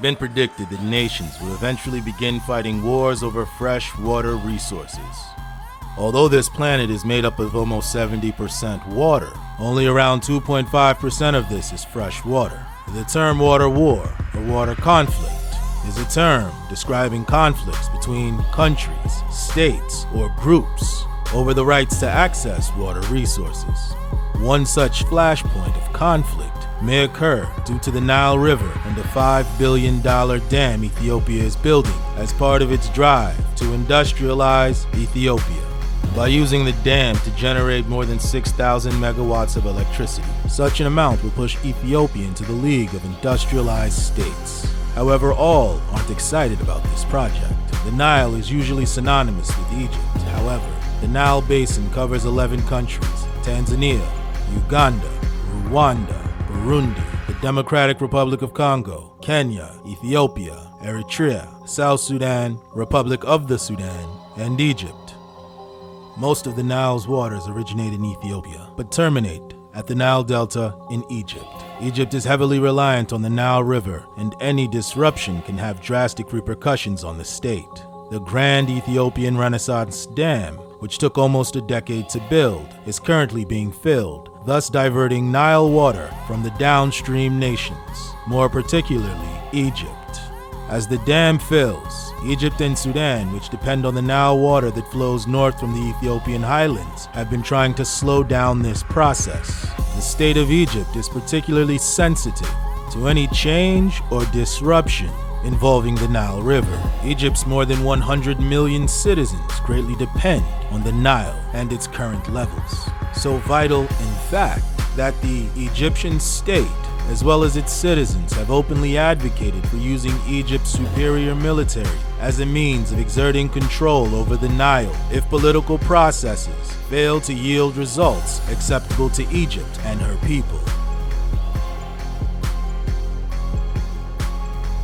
been predicted that nations will eventually begin fighting wars over fresh water resources. Although this planet is made up of almost 70% water, only around 2.5% of this is fresh water. The term water war or water conflict is a term describing conflicts between countries, states, or groups over the rights to access water resources. One such flashpoint of conflict may occur due to the Nile River and the $5 billion dam Ethiopia is building as part of its drive to industrialize Ethiopia. By using the dam to generate more than 6,000 megawatts of electricity, such an amount will push Ethiopia into the League of Industrialized States. However, all aren't excited about this project. The Nile is usually synonymous with Egypt. However, the Nile Basin covers 11 countries: Tanzania, Uganda, Rwanda, Burundi, the Democratic Republic of Congo, Kenya, Ethiopia, Eritrea, South Sudan, Republic of the Sudan, and Egypt. Most of the Nile's waters originate in Ethiopia, but terminate at the Nile Delta in Egypt. Egypt is heavily reliant on the Nile River, and any disruption can have drastic repercussions on the state. The Grand Ethiopian Renaissance Dam, which took almost a decade to build, is currently being filled, thus diverting Nile water from the downstream nations, more particularly Egypt. As the dam fills, Egypt and Sudan, which depend on the Nile water that flows north from the Ethiopian highlands, have been trying to slow down this process. The state of Egypt is particularly sensitive to any change or disruption involving the Nile River. Egypt's more than 100 million citizens greatly depend on the Nile and its current levels. So vital, in fact, that the Egyptian state, as well as its citizens, have openly advocated for using Egypt's superior military as a means of exerting control over the Nile if political processes fail to yield results acceptable to Egypt and her people.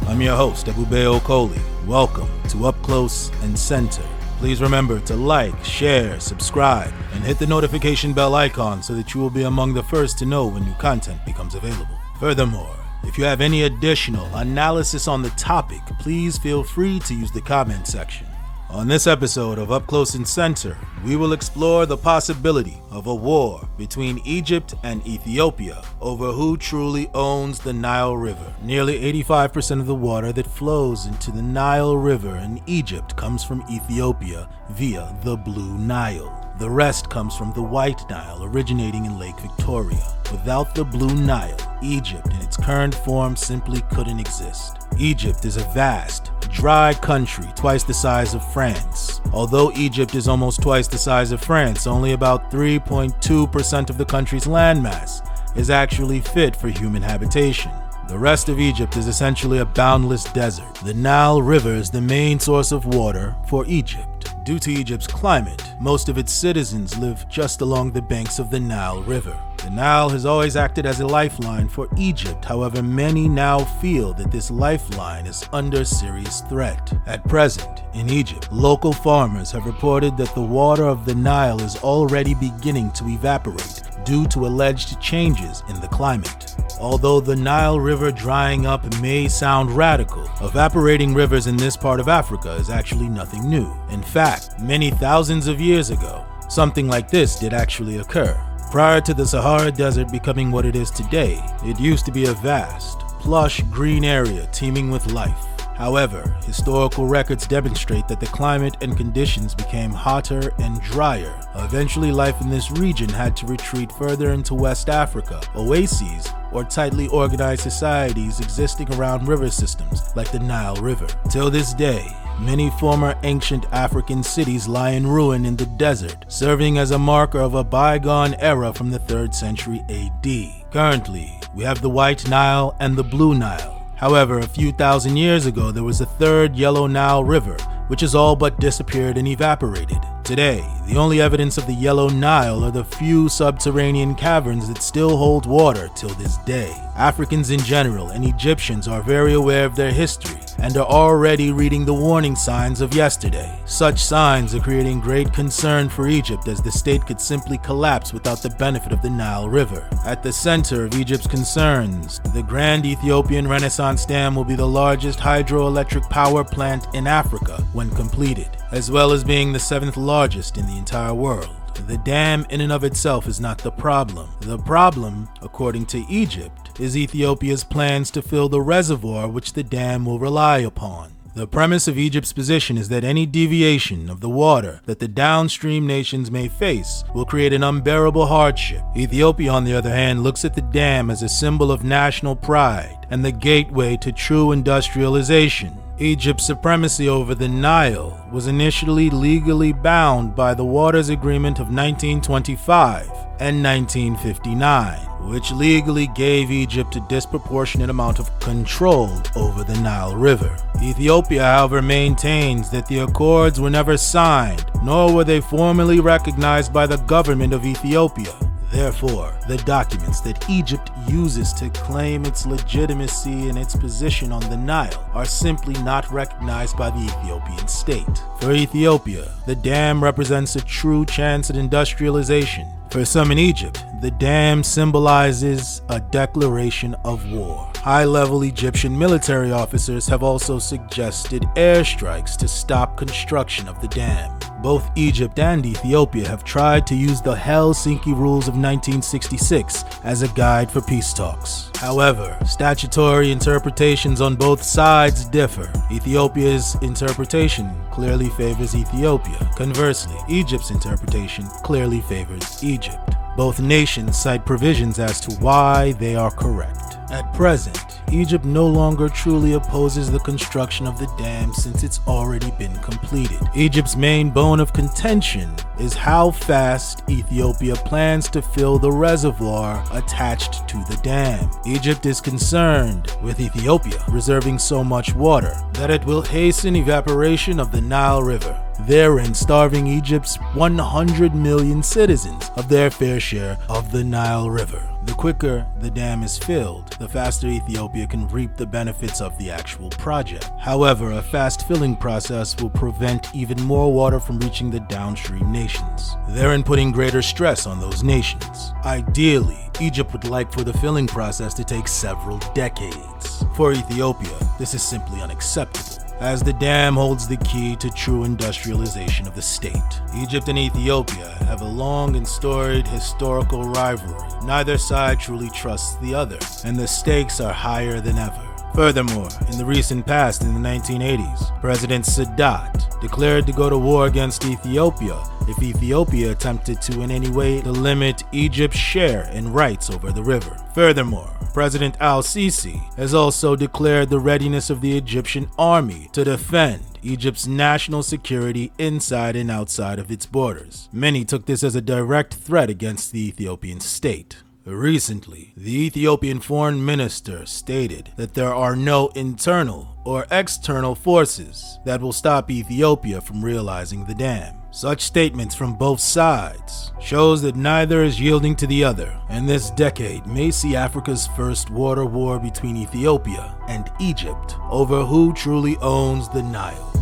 I'm your host, Ebube Okoli. Welcome to Up Close and Center. Please remember to like, share, subscribe, and hit the notification bell icon so that you will be among the first to know when new content becomes available. Furthermore, if you have any additional analysis on the topic, please feel free to use the comment section. On this episode of Up Close and Center, we will explore the possibility of a war between Egypt and Ethiopia over who truly owns the Nile River. Nearly 85% of the water that flows into the Nile River in Egypt comes from Ethiopia via the Blue Nile. The rest comes from the White Nile, originating in Lake Victoria. Without the Blue Nile, Egypt in its current form simply couldn't exist. Egypt is a vast, dry country twice the size of France. Although Egypt is almost twice the size of France, only about 3.2% of the country's landmass is actually fit for human habitation. The rest of Egypt is essentially a boundless desert. The Nile River is the main source of water for Egypt. Due to Egypt's climate, most of its citizens live just along the banks of the Nile River. The Nile has always acted as a lifeline for Egypt, however, many now feel that this lifeline is under serious threat. At present, in Egypt, local farmers have reported that the water of the Nile is already beginning to evaporate due to alleged changes in the climate. Although the Nile River drying up may sound radical, evaporating rivers in this part of Africa is actually nothing new. In fact, many thousands of years ago, something like this did actually occur. Prior to the Sahara Desert becoming what it is today, it used to be a vast, plush green area teeming with life. However, historical records demonstrate that the climate and conditions became hotter and drier. Eventually, life in this region had to retreat further into West Africa. Oases, or tightly organized societies existing around river systems like the Nile River. Till this day, many former ancient African cities lie in ruin in the desert, serving as a marker of a bygone era from the 3rd century AD. Currently, we have the White Nile and the Blue Nile. However, a few thousand years ago, there was a third Yellow Nile River, which has all but disappeared and evaporated. Today, the only evidence of the Yellow Nile are the few subterranean caverns that still hold water till this day. Africans in general and Egyptians are very aware of their history, and are already reading the warning signs of yesterday. Such signs are creating great concern for Egypt, as the state could simply collapse without the benefit of the Nile River. At the center of Egypt's concerns, the Grand Ethiopian Renaissance Dam will be the largest hydroelectric power plant in Africa when completed, as well as being the 7th largest in the entire world. The dam in and of itself is not the problem. The problem, according to Egypt, is Ethiopia's plans to fill the reservoir which the dam will rely upon. The premise of Egypt's position is that any deviation of the water that the downstream nations may face will create an unbearable hardship. Ethiopia, on the other hand, looks at the dam as a symbol of national pride and the gateway to true industrialization. Egypt's supremacy over the Nile was initially legally bound by the Waters Agreement of 1925 and 1959, which legally gave Egypt a disproportionate amount of control over the Nile River. Ethiopia, however, maintains that the accords were never signed, nor were they formally recognized by the government of Ethiopia. Therefore, the documents that Egypt uses to claim its legitimacy and its position on the Nile are simply not recognized by the Ethiopian state. For Ethiopia, the dam represents a true chance at industrialization. For some in Egypt, the dam symbolizes a declaration of war. High-level Egyptian military officers have also suggested airstrikes to stop construction of the dam. Both Egypt and Ethiopia have tried to use the Helsinki Rules of 1966 as a guide for peace talks. However, statutory interpretations on both sides differ. Ethiopia's interpretation clearly favors Ethiopia. Conversely, Egypt's interpretation clearly favors Egypt. Both nations cite provisions as to why they are correct. At present, Egypt no longer truly opposes the construction of the dam since it's already been completed. Egypt's main bone of contention is how fast Ethiopia plans to fill the reservoir attached to the dam. Egypt is concerned with Ethiopia reserving so much water that it will hasten evaporation of the Nile River, therein starving Egypt's 100 million citizens of their fair share of the Nile River. The quicker the dam is filled, the faster Ethiopia can reap the benefits of the actual project. However, a fast filling process will prevent even more water from reaching the downstream nations, therein putting greater stress on those nations. Ideally, Egypt would like for the filling process to take several decades. For Ethiopia, this is simply unacceptable, as the dam holds the key to true industrialization of the state. Egypt and Ethiopia have a long and storied historical rivalry. Neither side truly trusts the other, and the stakes are higher than ever. Furthermore, in the recent past, in the 1980s, President Sadat declared to go to war against Ethiopia if Ethiopia attempted to in any way to limit Egypt's share and rights over the river. Furthermore, President al-Sisi has also declared the readiness of the Egyptian army to defend Egypt's national security inside and outside of its borders. Many took this as a direct threat against the Ethiopian state. Recently, the Ethiopian foreign minister stated that there are no internal or external forces that will stop Ethiopia from realizing the dam. Such statements from both sides shows that neither is yielding to the other, and this decade may see Africa's first water war between Ethiopia and Egypt over who truly owns the Nile.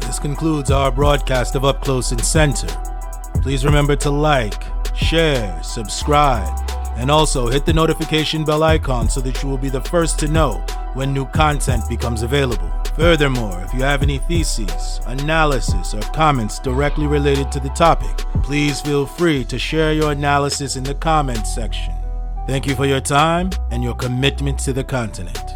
This concludes our broadcast of Up Close and Center. Please remember to like, share, subscribe, and also hit the notification bell icon so that you will be the first to know when new content becomes available. Furthermore, if you have any theses, analysis, or comments directly related to the topic, please feel free to share your analysis in the comments section. Thank you for your time and your commitment to the continent.